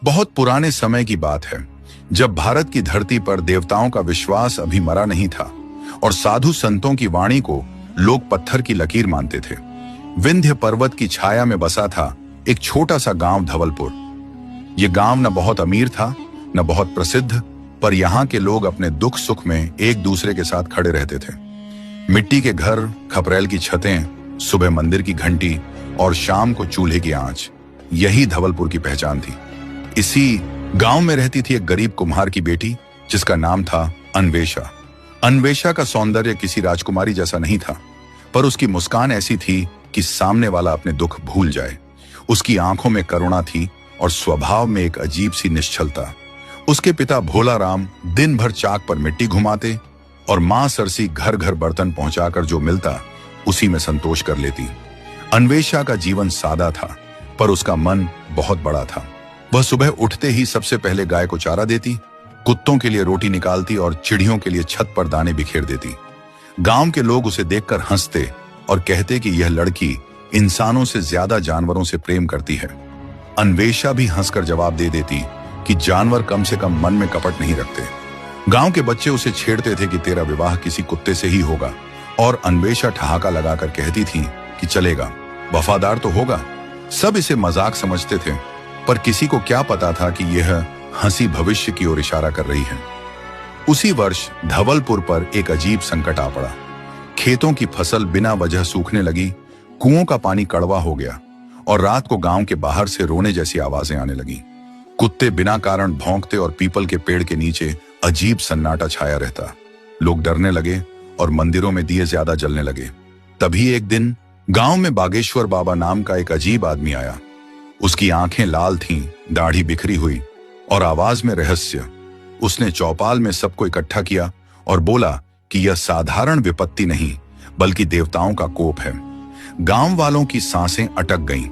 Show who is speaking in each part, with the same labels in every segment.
Speaker 1: बहुत पुराने समय की बात है, जब भारत की धरती पर देवताओं का विश्वास अभी मरा नहीं था और साधु संतों की वाणी को लोग पत्थर की लकीर मानते थे। विंध्य पर्वत की छाया में बसा था एक छोटा सा गांव धवलपुर। ये गांव न बहुत अमीर था, न बहुत प्रसिद्ध, पर यहाँ के लोग अपने दुख सुख में एक दूसरे के साथ खड़े रहते थे। मिट्टी के घर, खपरेल की छतें, सुबह मंदिर की घंटी और शाम को चूल्हे की आंच, यही धवलपुर की पहचान थी। इसी गांव में रहती थी एक गरीब कुम्हार की बेटी, जिसका नाम था अन्वेषा। अन्वेषा का सौंदर्य किसी राजकुमारी जैसा नहीं था, पर उसकी मुस्कान ऐसी थी कि सामने वाला अपने दुख भूल जाए। उसकी आंखों में करुणा थी और स्वभाव में एक अजीब सी निश्चलता। उसके पिता भोला राम दिन भर चाक पर मिट्टी घुमाते और मां सरसी घर घर बर्तन पहुंचाकर जो मिलता उसी में संतोष कर लेती। अन्वेषा का जीवन सादा था, पर उसका मन बहुत बड़ा था। वह सुबह उठते ही सबसे पहले गाय को चारा देती, कुत्तों के लिए रोटी निकालती और चिड़ियों के लिए छत पर दाने बिखेर देती। गांव के लोग उसे देखकर हंसते और कहते कि यह लड़की इंसानों से ज्यादा जानवरों से प्रेम करती है। अन्वेषा भी हंसकर जवाब दे देती कि जानवर कम से कम मन में कपट नहीं रखते। गांव के बच्चे उसे छेड़ते थे कि तेरा विवाह किसी कुत्ते से ही होगा, और अन्वेषा ठहाका लगाकर कहती थी कि चलेगा, वफादार तो होगा। सब इसे मजाक समझते थे, पर किसी को क्या पता था कि यह हंसी भविष्य की ओर इशारा कर रही है। उसी वर्ष धवलपुर पर एक अजीब संकट आ पड़ा। खेतों की फसल बिना वजह सूखने लगी, कुओं का पानी कड़वा हो गया और रात को गांव के बाहर से रोने जैसी आवाजें आने लगी। कुत्ते बिना कारण भौंकते और पीपल के पेड़ के नीचे अजीब सन्नाटा छाया रहता। लोग डरने लगे और मंदिरों में दिए ज्यादा जलने लगे। तभी एक दिन गांव में बागेश्वर बाबा नाम का एक अजीब आदमी आया। उसकी आंखें लाल थीं, दाढ़ी बिखरी हुई और आवाज में रहस्य। उसने चौपाल में सबको इकट्ठा किया और बोला कि यह साधारण विपत्ति नहीं, बल्कि देवताओं का कोप है। गांव वालों की सांसें अटक गईं।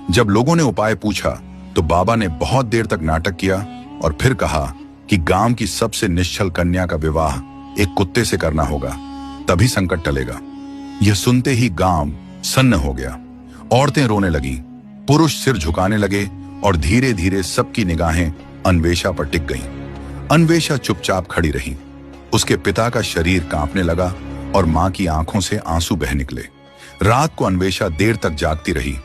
Speaker 1: जब लोगों ने उपाय पूछा तो बाबा ने बहुत देर तक नाटक किया और फिर कहा कि गांव की सबसे निश्चल कन्या का विवाह एक कुत्ते से करना होगा, तभी संकट टलेगा। यह सुनते ही गांव सन्न हो गया। औरतें रोने लगीं, पुरुष सिर झुकाने लगे और धीरे धीरे सबकी निगाहें अन्वेषा पर टिक गईं। अन्वेषा चुपचाप खड़ी रही। उसके पिता का शरीर कांपने लगा और मां की आंखों से आंसू बह निकले। रात को अन्वेषा देर तक जागती रही।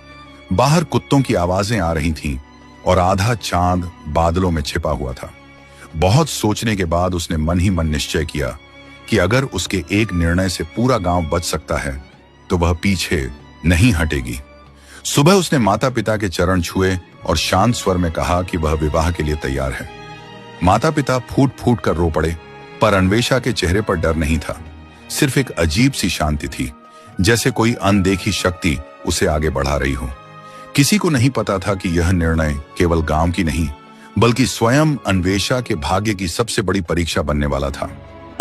Speaker 1: बाहर कुत्तों की आवाजें आ रही थीं और आधा चांद बादलों में छिपा हुआ था। बहुत सोचने के बाद उसने मन ही मन निश्चय किया कि अगर उसके एक निर्णय से पूरा गांव बच सकता है तो वह पीछे नहीं हटेगी। सुबह उसने माता पिता के चरण छुए और शांत स्वर में कहा कि वह विवाह के लिए तैयार है। माता पिता फूट फूट कर रो पड़े, पर अन्वेषा के चेहरे पर डर नहीं था, सिर्फ एक अजीब सी शांति थी, जैसे कोई अनदेखी शक्ति उसे आगे बढ़ा रही हो। किसी को नहीं पता था कि यह निर्णय केवल गांव की नहीं, बल्कि स्वयं अन्वेषा के भाग्य की सबसे बड़ी परीक्षा बनने वाला था।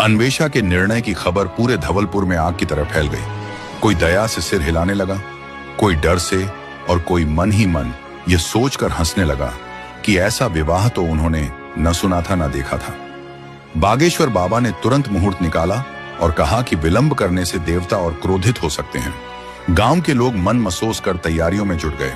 Speaker 1: अन्वेषा के निर्णय की खबर पूरे धवलपुर में आग की तरह फैल गई। कोई दया से सिर हिलाने लगा, कोई डर से, और कोई मन ही मन यह सोचकर हंसने लगा कि ऐसा विवाह तो उन्होंने न सुना था न देखा था। बागेश्वर बाबा ने तुरंत मुहूर्त निकाला और कहा कि विलंब करने से देवता और क्रोधित हो सकते हैं। गांव के लोग मन मसोस कर तैयारियों में जुट गए।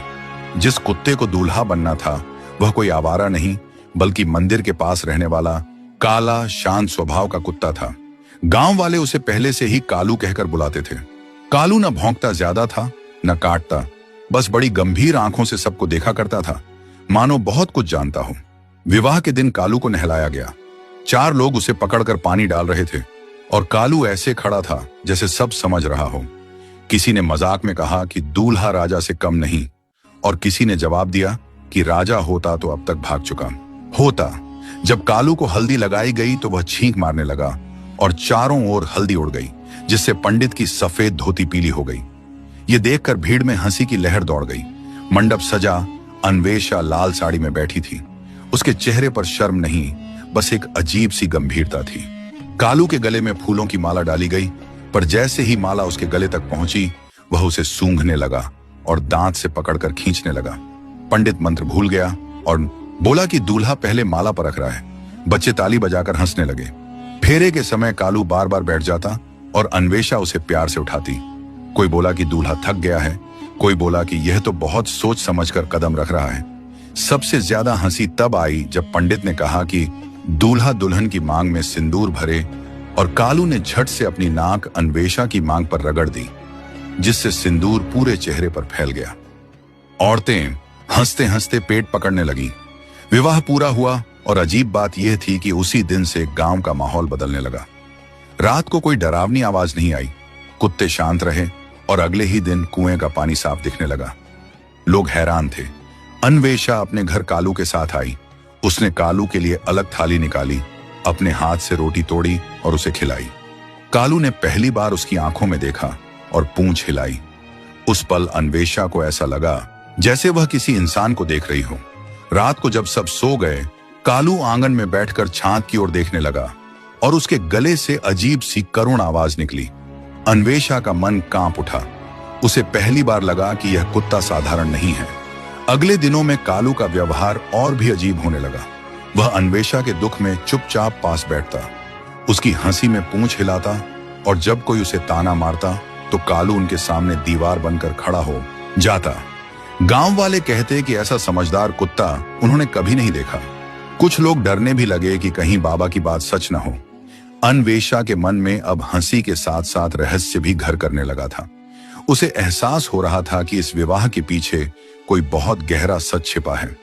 Speaker 1: जिस कुत्ते को दूल्हा बनना था वह कोई आवारा नहीं, बल्कि मंदिर के पास रहने वाला काला शांत स्वभाव का कुत्ता था। गांव वाले उसे पहले से ही कालू कहकर बुलाते थे। कालू न भौंकता ज्यादा था न काटता, बस बड़ी गंभीर आंखों से सबको देखा करता था, मानो बहुत कुछ जानता हो। विवाह के दिन कालू को नहलाया गया। 4 लोग उसे पकड़कर पानी डाल रहे थे और कालू ऐसे खड़ा था जैसे सब समझ रहा हो। किसी ने मजाक में कहा कि दूल्हा राजा से कम नहीं, और किसी ने जवाब दिया कि राजा होता तो अब तक भाग चुका होता। जब कालू को हल्दी लगाई गई तो वह छींक मारने लगा और चारों ओर हल्दी उड़ गई, जिससे पंडित की सफेद धोती पीली हो गई। ये देखकर भीड़ में हंसी की लहर दौड़ गई। मंडप सजा, अन्वेषा लाल साड़ी में बैठी थी। उसके चेहरे पर शर्म नहीं, बस एक अजीब सी गंभीरता थी। कालू के गले में फूलों की माला डाली गई, पर जैसे ही माला उसके गले तक पहुंची वह उसे सूंघने लगा और दांत से पकड़कर खींचने लगा। पंडित मंत्र भूल गया और बोला कि दूल्हा पहले माला पर रख रहा है। बच्चे ताली बजाकर हंसने लगे। फेरे के समय कालू बार बार बैठ जाता और अन्वेषा उसे प्यार से उठाती। कोई बोला कि दूल्हा थक गया है, कोई बोला कि यह तो बहुत सोच समझकर कदम रख रहा है। सबसे ज्यादा हंसी तब आई जब पंडित ने कहा कि दूल्हा दुल्हन की मांग में सिंदूर भरे, और कालू ने झट से अपनी नाक अन्वेषा की मांग पर रगड़ दी, जिससे सिंदूर पूरे चेहरे पर फैल गया। औरतें हंसते हंसते पेट पकड़ने लगी। विवाह पूरा हुआ और अजीब बात यह थी कि उसी दिन से गांव का माहौल बदलने लगा। रात को कोई डरावनी आवाज नहीं आई, कुत्ते शांत रहे और अगले ही दिन कुएं का पानी साफ दिखने लगा। लोग हैरान थे। अन्वेषा अपने घर कालू के साथ आई। उसने कालू के लिए अलग थाली निकाली, अपने हाथ से रोटी तोड़ी और उसे खिलाई। कालू ने पहली बार उसकी आंखों में देखा और पूंछ हिलाई। उस पल अन्वेषा को ऐसा लगा जैसे वह किसी इंसान को देख रही हो। रात को जब सब सो गए, कालू आंगन में बैठकर छात की ओर देखने लगा और उसके गले से अजीब सी करुण आवाज निकली। अन्वेषा का मन कांप उठा। उसे पहली बार लगा कि यह कुत्ता साधारण नहीं है। अगले दिनों में कालू का व्यवहार और भी अजीब होने लगा। वह अन्वेषा के दुख में चुपचाप पास बैठता, उसकी हंसी में पूंछ हिलाता, और जब कोई उसे ताना मारता तो कालू उनके सामने दीवार बनकर खड़ा हो जाता। गांव वाले कहते कि ऐसा समझदार कुत्ता उन्होंने कभी नहीं देखा। कुछ लोग डरने भी लगे कि कहीं बाबा की बात सच न हो। अन्वेषा के मन में अब हंसी के साथ साथ रहस्य भी घर करने लगा था। उसे एहसास हो रहा था कि इस विवाह के पीछे कोई बहुत गहरा सच छिपा है,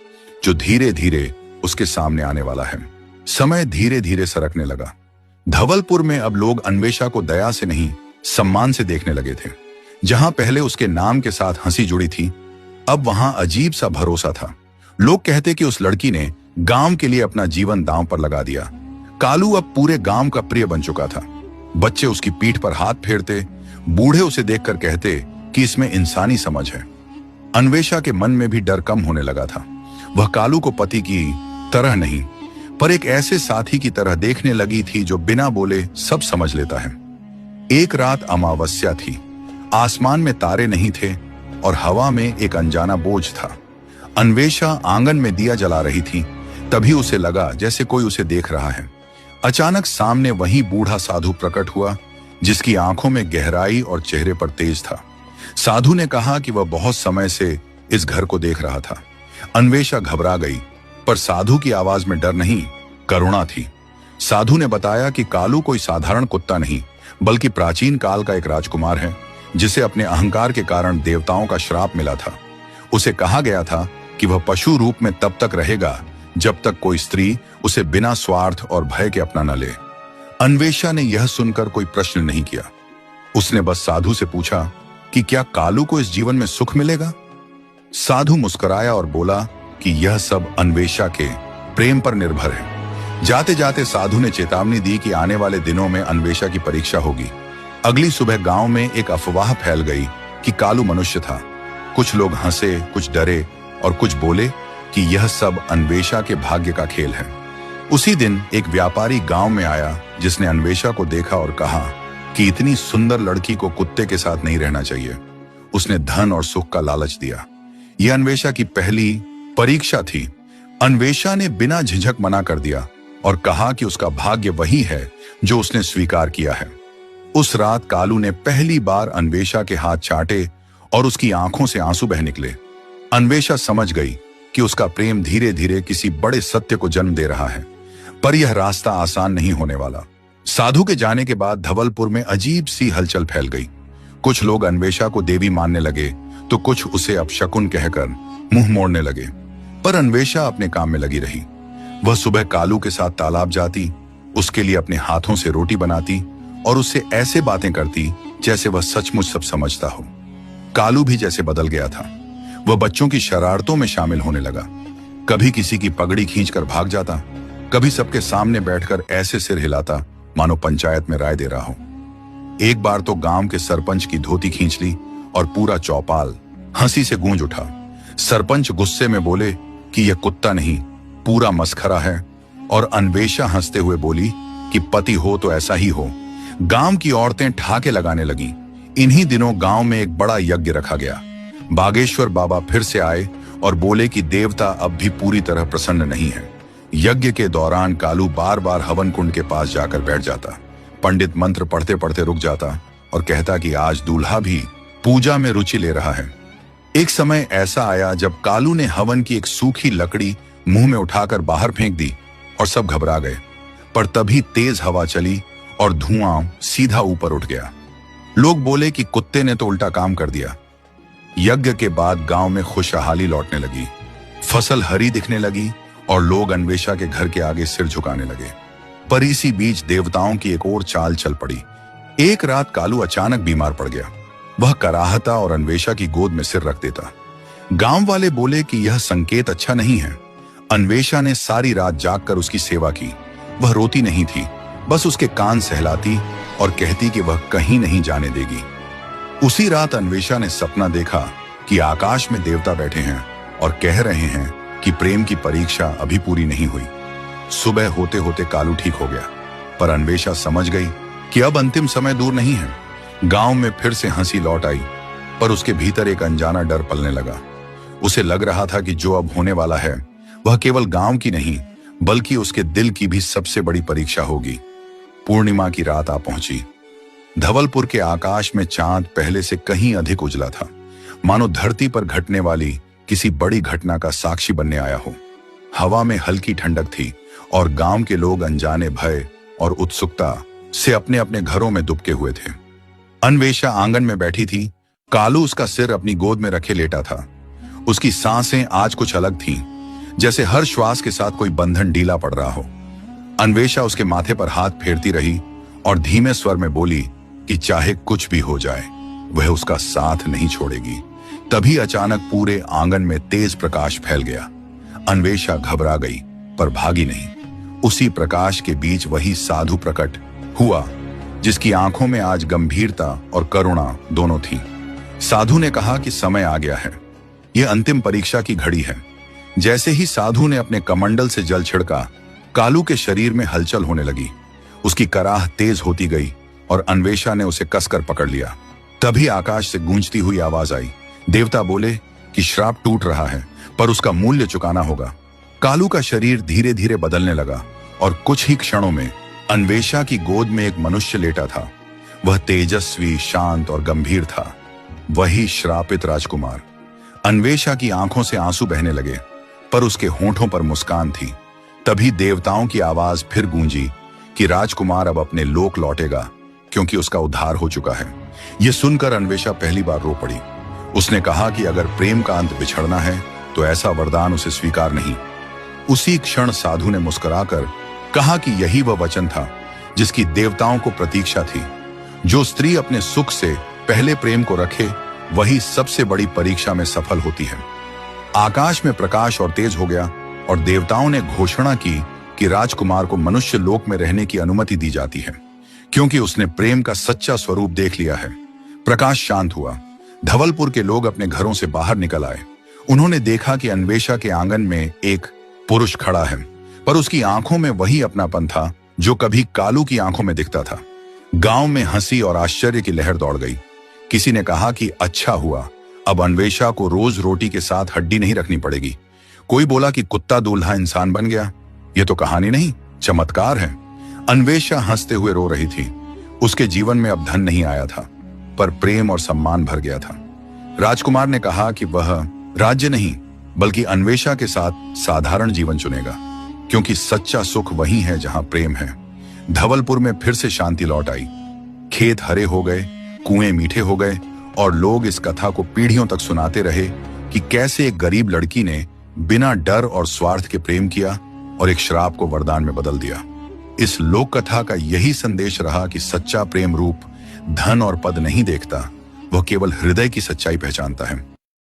Speaker 1: जो धीरे धीरे उसके सामने आने वाला है। समय धीरे धीरे सरकने लगा। धवलपुर में अब लोग अन्वेषा को दया से नहीं, सम्मान से देखने लगे थे। जहां पहले उसके नाम के साथ हंसी जुड़ी थी, अब वहां अजीब सा भरोसा था। लोग कहते कि उस लड़की ने गांव के लिए अपना जीवन दांव पर लगा दिया। कालू अब पूरे गांव का प्रिय बन चुका था। बच्चे उसकी पीठ पर हाथ फेरते, बूढ़े उसे देखकर कहते कि इसमें इंसानी समझ है। अन्वेषा के मन में भी डर कम होने लगा था। वह कालू को पति की तरह नहीं, पर एक ऐसे साथी की तरह देखने लगी थी जो बिना बोले सब समझ लेता है। एक रात अमावस्या थी। आसमान में तारे नहीं थे और हवा में एक अनजाना बोझ था। अन्वेषा आंगन में दिया जला रही थी। तभी उसे लगा जैसे कोई उसे देख रहा है। अचानक सामने वही बूढ़ा साधु प्रकट हुआ, जिसकी आंखों में गहराई और चेहरे पर तेज था। साधु ने कहा कि वह बहुत समय से इस घर को देख रहा था। अन्वेषा घबरा गई, पर साधु की आवाज में डर नहीं, करुणा थी। साधु ने बताया कि कालू कोई साधारण कुत्ता नहीं, बल्कि प्राचीन काल का एक राजकुमार है, जिसे अपने अहंकार के कारण देवताओं का श्राप मिला था। उसे कहा गया था कि वह पशु रूप में तब तक रहेगा जब तक कोई स्त्री उसे बिना स्वार्थ और भय के अपना न ले। अन्वेषा ने यह सुनकर कोई प्रश्न नहीं किया। उसने बस साधु से पूछा कि क्या कालू को इस जीवन में सुख मिलेगा। साधु मुस्कुराया और बोला कि यह सब अन्वेषा के प्रेम पर निर्भर है। जाते जाते साधु ने चेतावनी दी कि आने वाले दिनों में अन्वेषा की परीक्षा होगी। अगली सुबह गांव में एक अफवाह फैल गई कि कालू मनुष्य था। कुछ लोग हंसे, कुछ डरे और कुछ बोले कि यह सब अन्वेषा के भाग्य का खेल है। उसी दिन एक व्यापारी गांव में आया, जिसने अन्वेषा को देखा और कहा कि इतनी सुंदर लड़की को कुत्ते के साथ नहीं रहना चाहिए। उसने धन और सुख का लालच दिया। यह अन्वेषा की पहली परीक्षा थी। अन्वेषा ने बिना झिझक मना कर दिया और कहा कि उसका भाग्य वही है जो उसने स्वीकार किया है। उस रात कालू ने पहली बार अन्वेषा के हाथ चाटे और उसकी आंखों से आंसू बह निकले। अन्वेषा समझ गई कि उसका प्रेम धीरे धीरे किसी बड़े सत्य को जन्म दे रहा है, पर यह रास्ता आसान नहीं होने वाला। साधु के जाने के बाद धवलपुर में अजीब सी हलचल फैल गई। कुछ लोग अन्वेषा को देवी मानने लगे, तो कुछ उसे अपशकुन कहकर मुंह मोड़ने लगे। पर अन्वेषा अपने काम में लगी रही। वह सुबह कालू के साथ तालाब जाती, उसके लिए अपने हाथों से रोटी बनाती और उससे ऐसे बातें करती जैसे वह सचमुच सब समझता हो। कालू भी जैसे बदल गया था। वह बच्चों की शरारतों में शामिल होने लगा। कभी किसी की पगड़ी खींचकर भाग जाता, कभी सबके सामने बैठकर ऐसे सिर हिलाता मानो पंचायत में राय दे रहा हो। एक बार तो गांव के सरपंच की धोती खींच ली और पूरा चौपाल हंसी से गूंज उठा। सरपंच गुस्से में बोले कि यह कुत्ता नहीं, पूरा मस्खरा है, और अन्वेषा हंसते हुए बोली कि पति हो तो ऐसा ही हो। गांव की औरतें ठहाके लगाने लगीं। इन्हीं दिनों गांव में एक बड़ा यज्ञ रखा गया। बागेश्वर बाबा फिर से आए और बोले कि देवता अब भी पूरी तरह प्रसन्न नहीं है। यज्ञ के दौरान कालू बार बार हवन कुंड के पास जाकर बैठ जाता। पंडित मंत्र पढ़ते पढ़ते रुक जाता और कहता कि आज दूल्हा भी पूजा में रुचि ले रहा है। एक समय ऐसा आया जब कालू ने हवन की एक सूखी लकड़ी मुंह में उठाकर बाहर फेंक दी और सब घबरा गए। पर तभी तेज हवा चली और धुआं सीधा ऊपर उठ गया। लोग बोले कि कुत्ते ने तो उल्टा काम कर दिया। यज्ञ के बाद गांव में खुशहाली लौटने लगी, फसल हरी दिखने लगी और लोग अन्वेषा के घर के आगे सिर झुकाने लगे। पर इसी बीच देवताओं की एक और चाल चल पड़ी। एक रात कालू अचानक बीमार पड़ गया। वह कराहता और अन्वेषा की गोद में सिर रख देता। गांव वाले बोले कि यह संकेत अच्छा नहीं है। अन्वेषा ने सारी रात जागकर उसकी सेवा की। वह रोती नहीं थी, बस उसके कान सहलाती और कहती कि वह कहीं नहीं जाने देगी। उसी रात अन्वेषा ने सपना देखा कि आकाश में देवता बैठे हैं और कह रहे हैं कि प्रेम की परीक्षा अभी पूरी नहीं हुई। सुबह होते होते कालू ठीक हो गया, पर अन्वेषा समझ गई कि अब अंतिम समय दूर नहीं है। गांव में फिर से हंसी लौट आई, पर उसके भीतर एक अनजाना डर पलने लगा। उसे लग रहा था कि जो अब होने वाला है वह केवल गांव की नहीं बल्कि उसके दिल की भी सबसे बड़ी परीक्षा होगी। पूर्णिमा की रात आ पहुंची। धवलपुर के आकाश में चांद पहले से कहीं अधिक उजला था, मानो धरती पर घटने वाली किसी बड़ी घटना का साक्षी बनने आया हो। हवा में हल्की ठंडक थी और गांव के लोग अनजाने भय और उत्सुकता से अपने अपने घरों में दुबके हुए थे। अन्वेषा आंगन में बैठी थी। कालू उसका सिर अपनी गोद में रखे लेटा था। उसकी सांसें आज कुछ अलग थीं, जैसे हर श्वास के साथ कोई बंधन ढीला पड़ रहा हो। अन्वेषा उसके माथे पर हाथ फेरती रही और धीमे स्वर में बोली कि चाहे कुछ भी हो जाए वह उसका साथ नहीं छोड़ेगी। तभी अचानक पूरे आंगन में तेज प्रकाश फैल गया। अन्वेषा घबरा गई पर भागी नहीं। उसी प्रकाश के बीच वही साधु प्रकट हुआ जिसकी आंखों में आज गंभीरता और करुणा दोनों थी। साधु ने कहा कि समय आ गया है, यह अंतिम परीक्षा की घड़ी है। जैसे ही साधु ने अपने कमंडल से जल छिड़का, कालू के शरीर में हलचल होने लगी। उसकी कराह तेज होती गई और अन्वेषा ने उसे कसकर पकड़ लिया। तभी आकाश से गूंजती हुई आवाज आई। देवता बोले कि श्राप टूट रहा है, पर उसका मूल्य चुकाना होगा। कालू का शरीर धीरे धीरे बदलने लगा और कुछ ही क्षणों में अन्वेषा की गोद में एक मनुष्य लेटा था। वह तेजस्वी, शांत और गंभीर था, वही श्रापित राजकुमार। अन्वेषा की आंखों से आंसू बहने लगे, पर उसके होंठों पर मुस्कान थी। तभी देवताओं की आवाज फिर गूंजी कि राजकुमार अब अपने लोक लौटेगा, क्योंकि उसका उद्धार हो चुका है। यह सुनकर अन्वेषा पहली बार रो पड़ी। उसने कहा कि अगर प्रेम का अंत बिछड़ना है तो ऐसा वरदान उसे स्वीकार नहीं। उसी क्षण साधु ने मुस्कुराकर कहा कि यही वह वचन था जिसकी देवताओं को प्रतीक्षा थी। जो स्त्री अपने सुख से पहले प्रेम को रखे वही सबसे बड़ी परीक्षा में सफल होती है। आकाश में प्रकाश और तेज हो गया और देवताओं ने घोषणा की कि राजकुमार को मनुष्य लोक में रहने की अनुमति दी जाती है, क्योंकि उसने प्रेम का सच्चा स्वरूप देख लिया है। प्रकाश शांत हुआ। धवलपुर के लोग अपने घरों से बाहर निकल आए। उन्होंने देखा कि अन्वेषा के आंगन में एक पुरुष खड़ा है, पर उसकी आंखों में वही अपनापन था जो कभी कालू की आंखों में दिखता था। गांव में हंसी और आश्चर्य की लहर दौड़ गई। किसी ने कहा कि अच्छा हुआ, अब अन्वेषा को रोज रोटी के साथ हड्डी नहीं रखनी पड़ेगी। कोई बोला कि कुत्ता दूल्हा इंसान बन गया। यह तो कहानी नहीं, चमत्कार है। अन्वेषा हंसते हुए रो रही थी। उसके जीवन में अब धन नहीं आया था, पर प्रेम और सम्मान भर गया था। राजकुमार ने कहा कि वह राज्य नहीं बल्कि अन्वेषा के साथ साधारण जीवन चुनेगा, क्योंकि सच्चा सुख वही है जहां प्रेम है। धवलपुर में फिर से शांति लौट आई। खेत हरे हो गए, कुएं मीठे हो गए और लोग इस कथा को पीढ़ियों तक सुनाते रहे कि कैसे एक गरीब लड़की ने बिना डर और स्वार्थ के प्रेम किया और एक श्राप को वरदान में बदल दिया। इस लोक कथा का यही संदेश रहा कि सच्चा प्रेम रूप धन और पद नहीं देखता, वह केवल हृदय की सच्चाई पहचानता है।